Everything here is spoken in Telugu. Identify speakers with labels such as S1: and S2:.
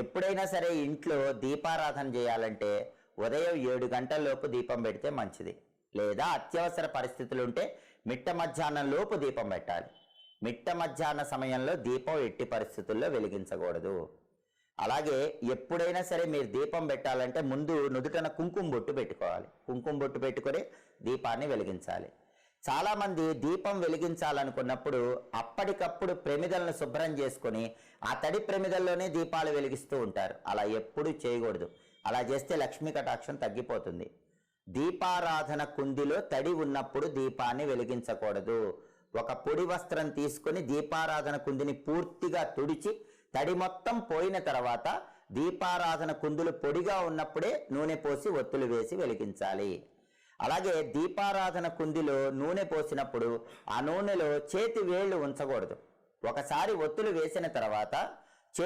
S1: ఎప్పుడైనా సరే ఇంట్లో దీపారాధన చేయాలంటే ఉదయం 7 గంటల లోపు దీపం పెడితే మంచిది. లేదా అత్యవసర పరిస్థితులు ఉంటే మిట్ట మధ్యాహ్నం లోపు దీపం పెట్టాలి. మిట్ట మధ్యాహ్న సమయంలో దీపం ఎట్టి పరిస్థితుల్లో వెలిగించకూడదు. అలాగే ఎప్పుడైనా సరే మీరు దీపం పెట్టాలంటే ముందు నుదుటన కుంకుమ బొట్టు పెట్టుకోవాలి. కుంకుమ బొట్టు పెట్టుకొని దీపాన్ని వెలిగించాలి. చాలామంది దీపం వెలిగించాలనుకున్నప్పుడు అప్పటికప్పుడు ప్రమిదలను శుభ్రం చేసుకొని ఆ తడి ప్రమిదల్లోనే దీపాలు వెలిగిస్తూ ఉంటారు. అలా ఎప్పుడూ చేయకూడదు. అలా చేస్తే లక్ష్మీ కటాక్షం తగ్గిపోతుంది. దీపారాధన కుందిలో తడి ఉన్నప్పుడు దీపాన్ని వెలిగించకూడదు. ఒక పొడి వస్త్రం తీసుకొని దీపారాధన కుందిని పూర్తిగా తుడిచి తడి మొత్తం పోయిన తర్వాత దీపారాధన కుందులు పొడిగా ఉన్నప్పుడే నూనె పోసి ఒత్తులు వేసి వెలిగించాలి. అలాగే దీపారాధన కుందిలో నూనె పోసినప్పుడు ఆ నూనెలో చేతి వేళ్లు ఉంచకూడదు. ఒకసారి ఒత్తులు వేసిన తర్వాత